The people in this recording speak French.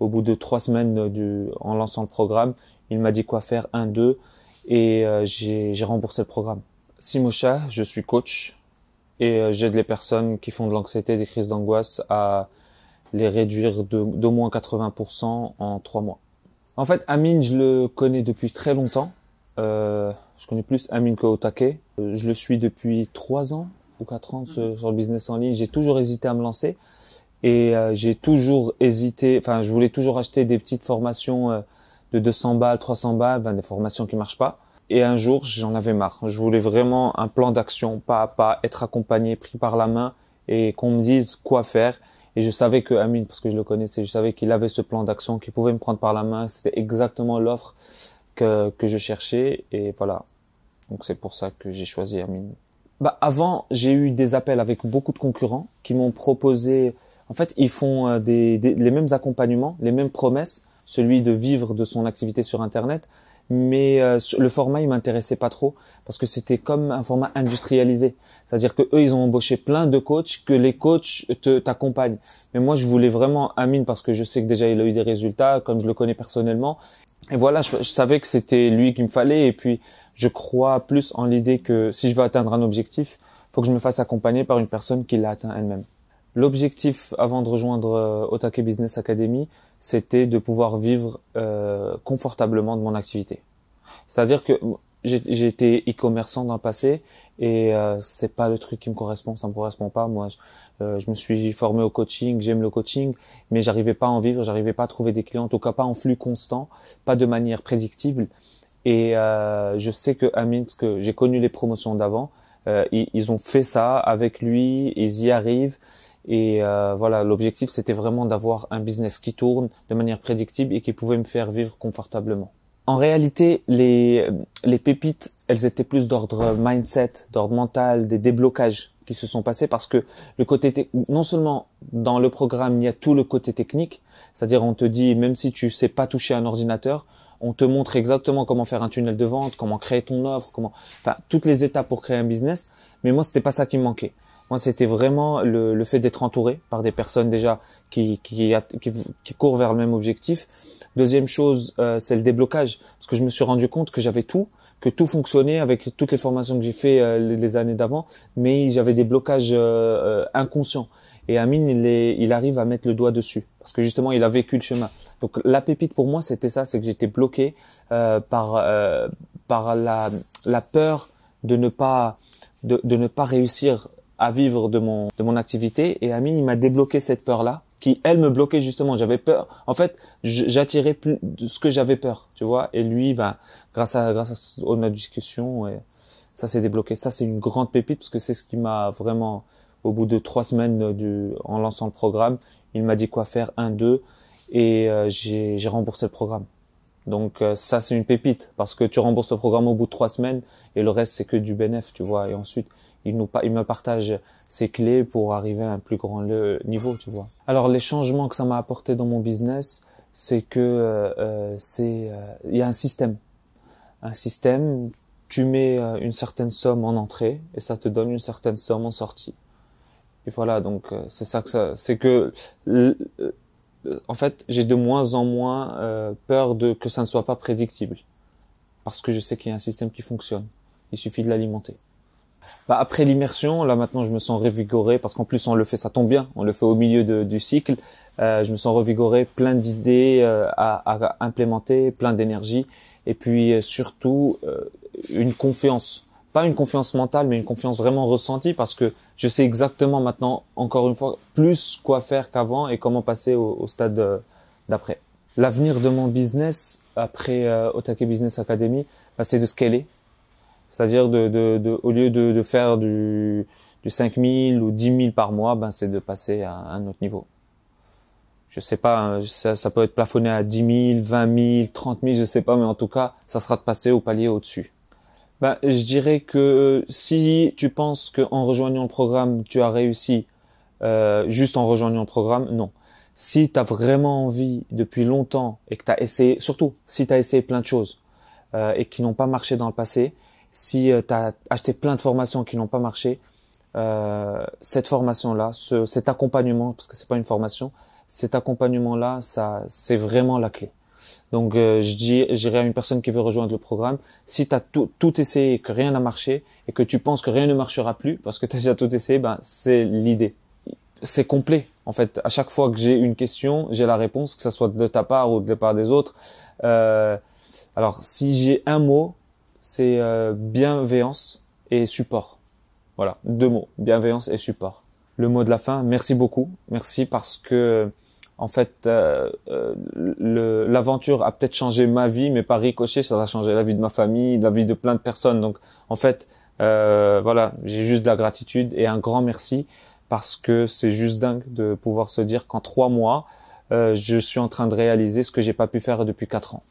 Au bout de 3 semaines en lançant le programme, il m'a dit quoi faire, 1, 2, et j'ai remboursé le programme. Simosha, je suis coach et j'aide les personnes qui font de l'anxiété, des crises d'angoisse à les réduire d'au moins 80% en 3 mois. En fait, Amine, je le connais depuis très longtemps. Je connais plus Amine que Otake. Je le suis depuis 3 ans ou 4 ans sur le business en ligne. J'ai toujours hésité à me lancer et j'ai toujours hésité. Enfin, je voulais toujours acheter des petites formations de 200 balles, 300 balles, des formations qui marchent pas. Et un jour, j'en avais marre. Je voulais vraiment un plan d'action, pas à pas, être accompagné, pris par la main et qu'on me dise quoi faire. Et je savais que Amine, parce que je le connaissais, je savais qu'il avait ce plan d'action, qu'il pouvait me prendre par la main. C'était exactement l'offre que je cherchais. Et voilà. Donc c'est pour ça que j'ai choisi Amine. Avant, j'ai eu des appels avec beaucoup de concurrents qui m'ont proposé. En fait, ils font les mêmes accompagnements, les mêmes promesses, celui de vivre de son activité sur Internet. Mais le format, il m'intéressait pas trop parce que c'était comme un format industrialisé. C'est-à-dire que eux, ils ont embauché plein de coachs, que les coachs t'accompagnent. Mais moi, je voulais vraiment Amine parce que je sais que déjà il a eu des résultats, comme je le connais personnellement. Et voilà, je savais que c'était lui qu'il me fallait. Et puis, je crois plus en l'idée que si je veux atteindre un objectif, faut que je me fasse accompagner par une personne qui l'a atteint elle-même. L'objectif avant de rejoindre Otake Business Academy, c'était de pouvoir vivre confortablement de mon activité. C'est-à-dire que j'ai été e-commerçant dans le passé et c'est pas le truc qui me correspond, ça me correspond pas. Moi, je me suis formé au coaching, j'aime le coaching, mais j'arrivais pas à en vivre, j'arrivais pas à trouver des clients, en tout cas pas en flux constant, pas de manière prédictible. Et je sais que Amine, parce que j'ai connu les promotions d'avant, ils ont fait ça avec lui, ils y arrivent. Et voilà, l'objectif, c'était vraiment d'avoir un business qui tourne de manière prédictible et qui pouvait me faire vivre confortablement. En réalité, les pépites, elles étaient plus d'ordre mindset, d'ordre mental, des déblocages qui se sont passés parce que le côté non seulement dans le programme, il y a tout le côté technique, c'est-à-dire on te dit, même si tu sais pas toucher un ordinateur, on te montre exactement comment faire un tunnel de vente, comment créer ton offre, toutes les étapes pour créer un business. Mais moi, c'était pas ça qui me manquait. Moi, c'était vraiment le fait d'être entouré par des personnes déjà qui courent vers le même objectif. Deuxième chose, c'est le déblocage, parce que je me suis rendu compte que j'avais tout, que tout fonctionnait avec toutes les formations que j'ai fait les années d'avant, mais j'avais des blocages inconscients. Et Amine, il arrive à mettre le doigt dessus, parce que justement, il a vécu le chemin. Donc la pépite pour moi, c'était ça, c'est que j'étais bloqué par la peur de ne pas réussir à vivre de mon activité. Et Amine, il m'a débloqué cette peur-là, qui elle me bloquait justement. J'avais peur. En fait, j'attirais plus de ce que j'avais peur, tu vois. Et lui, grâce à notre discussion, et ça s'est débloqué. Ça, c'est une grande pépite parce que c'est ce qui m'a vraiment, au bout de 3 semaines en lançant le programme, il m'a dit quoi faire, 1, 2, et j'ai remboursé le programme. Donc ça, c'est une pépite parce que tu rembourses le programme au bout de 3 semaines et le reste, c'est que du bénéf, tu vois. Et ensuite, il me partage ses clés pour arriver à un plus grand niveau, tu vois. Alors, les changements que ça m'a apporté dans mon business, c'est que il y a un système. Un système, tu mets une certaine somme en entrée et ça te donne une certaine somme en sortie. Et voilà, donc c'est ça que c'est que en fait, j'ai de moins en moins peur que ça ne soit pas prédictible. Parce que je sais qu'il y a un système qui fonctionne. Il suffit de l'alimenter. Après l'immersion, là maintenant je me sens revigoré parce qu'en plus on le fait, ça tombe bien, on le fait au milieu du cycle. Je me sens revigoré, plein d'idées à implémenter, plein d'énergie et puis surtout une confiance. Pas une confiance mentale, mais une confiance vraiment ressentie parce que je sais exactement maintenant, encore une fois, plus quoi faire qu'avant et comment passer au stade d'après. L'avenir de mon business après Otake Business Academy, c'est de scaler. C'est-à-dire au lieu de faire du 5 000 ou 10 000 par mois, c'est de passer à un autre niveau. Je sais pas, hein, ça peut être plafonné à 10 000, 20 000, 30 000, je sais pas, mais en tout cas, ça sera de passer au palier au-dessus. Je dirais que si tu penses qu'en rejoignant le programme, tu as réussi juste en rejoignant le programme, non. Si tu as vraiment envie depuis longtemps et que tu as essayé, surtout si tu as essayé plein de choses et qui n'ont pas marché dans le passé, si tu as acheté plein de formations qui n'ont pas marché, cette formation-là, cet accompagnement, parce que c'est pas une formation, cet accompagnement-là, c'est vraiment la clé. Donc je dirais à une personne qui veut rejoindre le programme, si tu as tout essayé et que rien n'a marché et que tu penses que rien ne marchera plus parce que tu as déjà tout essayé, c'est l'idée. C'est complet. En fait, à chaque fois que j'ai une question, j'ai la réponse, que ça soit de ta part ou de la part des autres. Alors si j'ai un mot, c'est bienveillance et support. Voilà, 2 mots, bienveillance et support. Le mot de la fin, merci beaucoup. Merci parce que en fait, l'aventure a peut-être changé ma vie, mais par ricochet, ça va changer la vie de ma famille, la vie de plein de personnes. Donc, en fait, voilà, j'ai juste de la gratitude et un grand merci parce que c'est juste dingue de pouvoir se dire qu'en 3 mois, je suis en train de réaliser ce que j'ai pas pu faire depuis 4 ans.